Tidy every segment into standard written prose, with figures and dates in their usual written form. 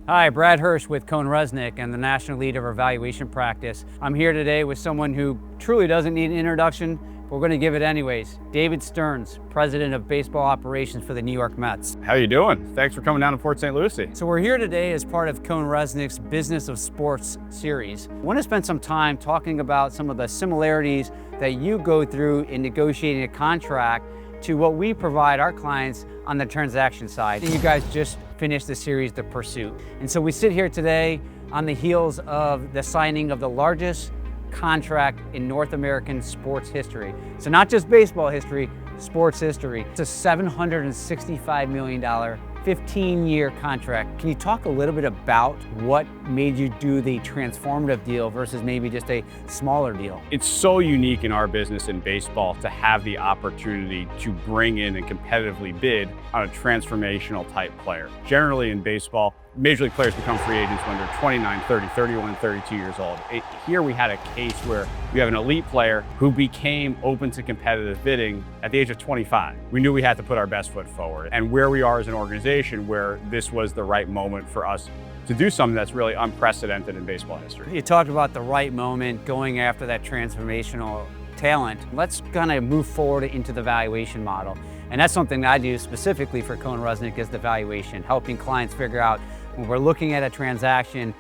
Hi, Brad Hirsch with CohnReznick and the national lead of our valuation practice. I'm here today with someone who truly doesn't need an introduction, but we're going to give it anyways. David Stearns, president of baseball operations for the New York Mets. How you doing? Thanks for coming down to Port St. Lucie. So we're here today as part of CohnReznick's Business of Sports series. I want to spend some time talking about some of the similarities that you go through in negotiating a contract to what we provide our clients on the transaction side. You guys just finished the series, The Pursuit. And so we sit here today on the heels of the signing of the largest contract in North American sports history. So not just baseball history, sports history. It's a $765 million 15-year contract. Can you talk a little bit about what made you do the transformative deal versus maybe just a smaller deal? It's so unique in our business in baseball to have the opportunity to bring in and competitively bid on a transformational type player. Generally in baseball, major league players become free agents when they're 29, 30, 31, 32 years old. Here we had a case where we have an elite player who became open to competitive bidding at the age of 25. We knew we had to put our best foot forward. And where we are as an organization where this was the right moment for us to do something that's really unprecedented in baseball history. You talked about the right moment, going after that transformational talent. Let's kind of move forward into the valuation model. And that's something that I do specifically for CohnReznick is the valuation, helping clients figure out when we're looking at a transaction,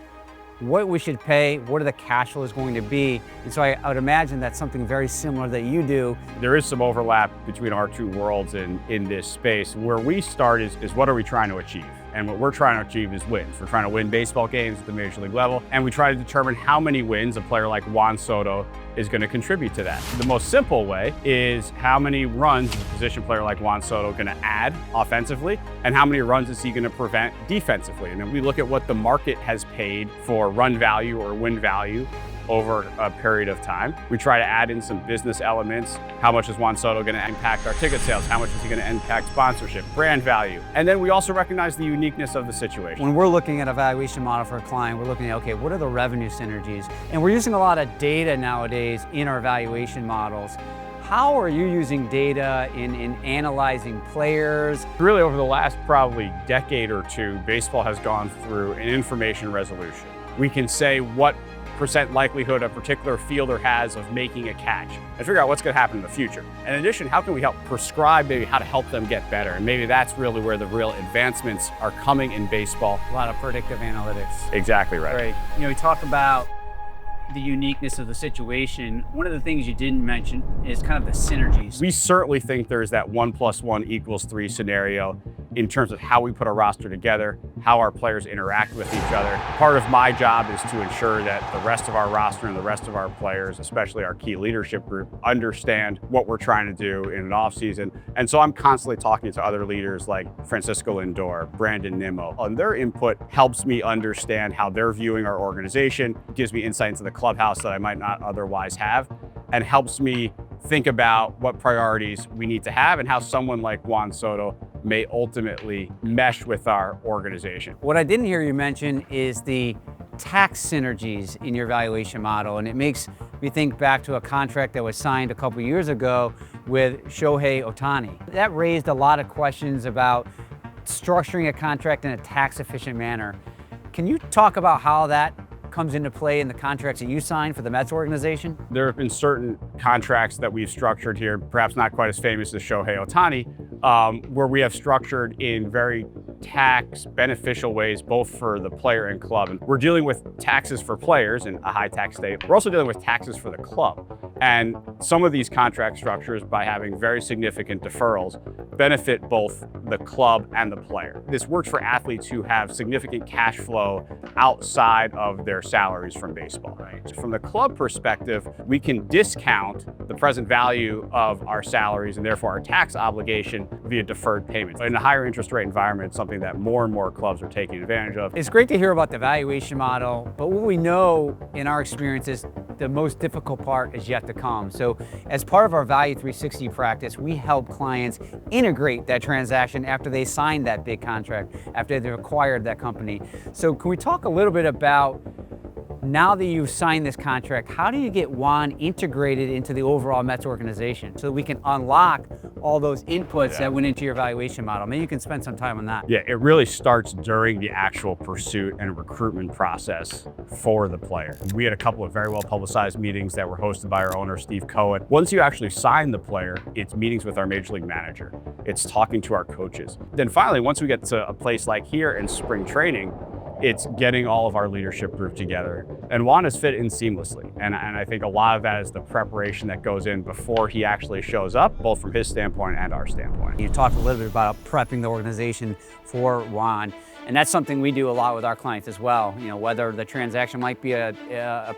what we should pay, what are the cash flows going to be. And so I would imagine that's something very similar that you do. There is some overlap between our two worlds in this space. Where we start is what are we trying to achieve? And what we're trying to achieve is wins. We're trying to win baseball games at the major league level, and we try to determine how many wins a player like Juan Soto is going to contribute to that. The most simple way is how many runs is a position player like Juan Soto going to add offensively, and how many runs is he going to prevent defensively. And then we look at what the market has paid for run value or win value over a period of time. We try to add in some business elements. How much is Juan Soto going to impact our ticket sales? How much is he going to impact sponsorship, brand value? And then we also recognize the uniqueness of the situation. When we're looking at a valuation model for a client, we're looking at, okay, what are the revenue synergies? And we're using a lot of data nowadays in our valuation models. How are you using data in analyzing players? Really, over the last probably decade or two, baseball has gone through an information resolution. We can say what percent likelihood a particular fielder has of making a catch and figure out what's going to happen in the future. And in addition, how can we help prescribe maybe how to help them get better? And maybe that's really where the real advancements are coming in baseball. A lot of predictive analytics. Exactly right. Right. You know, we talk about the uniqueness of the situation. One of the things you didn't mention is kind of the synergies. We certainly think there's that 1 + 1 = 3 scenario in terms of how we put a roster together, how our players interact with each other. Part of my job is to ensure that the rest of our roster and the rest of our players, especially our key leadership group, understand what we're trying to do in an off season. And so I'm constantly talking to other leaders like Francisco Lindor, Brandon Nimmo, and their input helps me understand how they're viewing our organization, gives me insight into the clubhouse that I might not otherwise have, and helps me think about what priorities we need to have and how someone like Juan Soto may ultimately mesh with our organization. What I didn't hear you mention is the tax synergies in your valuation model, and it makes me think back to a contract that was signed a couple years ago with Shohei Ohtani. That raised a lot of questions about structuring a contract in a tax-efficient manner. Can you talk about how that comes into play in the contracts that you signed for the Mets organization? There have been certain contracts that we've structured here, perhaps not quite as famous as Shohei Ohtani, where we have structured in very tax beneficial ways, both for the player and club. And we're dealing with taxes for players in a high tax state. We're also dealing with taxes for the club. And some of these contract structures, by having very significant deferrals, benefit both the club and the player. This works for athletes who have significant cash flow outside of their salaries from baseball. Right? From the club perspective, we can discount the present value of our salaries and therefore our tax obligation via deferred payments. In a higher interest rate environment, it's something that more and more clubs are taking advantage of. It's great to hear about the valuation model, but what we know in our experience is the most difficult part is yet to come. So as part of our Value 360 practice, we help clients integrate that transaction after they sign that big contract, after they've acquired that company. So can we talk a little bit about Now that you've signed this contract, how do you get Juan integrated into the overall Mets organization so that we can unlock all those inputs that went into your valuation model? Maybe you can spend some time on that. Yeah, it really starts during the actual pursuit and recruitment process for the player. We had a couple of very well publicized meetings that were hosted by our owner, Steve Cohen. Once you actually sign the player, it's meetings with our major league manager. It's talking to our coaches. Then finally, once we get to a place like here in spring training, it's getting all of our leadership group together. And Juan has fit in seamlessly. And I think a lot of that is the preparation that goes in before he actually shows up, both from his standpoint and our standpoint. You talked a little bit about prepping the organization for Juan, and that's something we do a lot with our clients as well. You know, whether the transaction might be a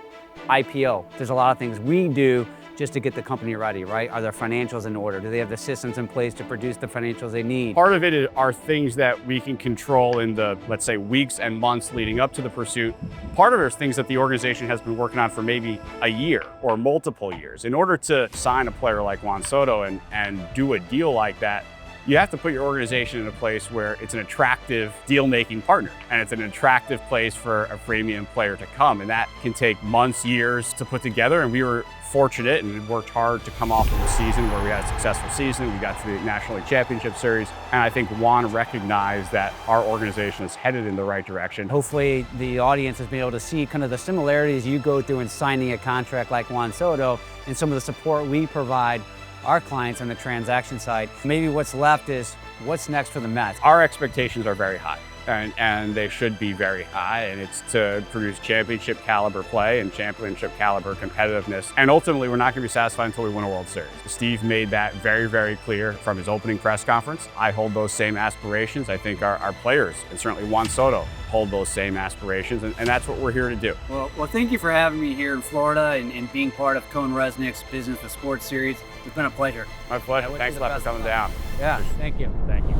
IPO, there's a lot of things we do just to get the company ready, right? Are their financials in order? Do they have the systems in place to produce the financials they need? Part of it are things that we can control in the, let's say, weeks and months leading up to the pursuit. Part of it is things that the organization has been working on for maybe a year or multiple years. In order to sign a player like Juan Soto and do a deal like that, you have to put your organization in a place where it's an attractive deal-making partner, and it's an attractive place for a premium player to come. And that can take months, years to put together. And we were fortunate and worked hard to come off of a season where we had a successful season. We got to the National League Championship Series. And I think Juan recognized that our organization is headed in the right direction. Hopefully the audience has been able to see kind of the similarities you go through in signing a contract like Juan Soto and some of the support we provide our clients on the transaction side. Maybe what's left is what's next for the Mets. Our expectations are very high, and they should be very high, and it's to produce championship caliber play and championship caliber competitiveness. And ultimately, we're not going to be satisfied until we win a World Series. Steve made that very, very clear from his opening press conference. I hold those same aspirations. I think our players, and certainly Juan Soto, hold those same aspirations, and that's what we're here to do. Well, thank you for having me here in Florida and being part of CohnReznick's Business of Sports series. It's been a pleasure. My pleasure. Thanks a lot for coming down. Yeah, thank you. Thank you.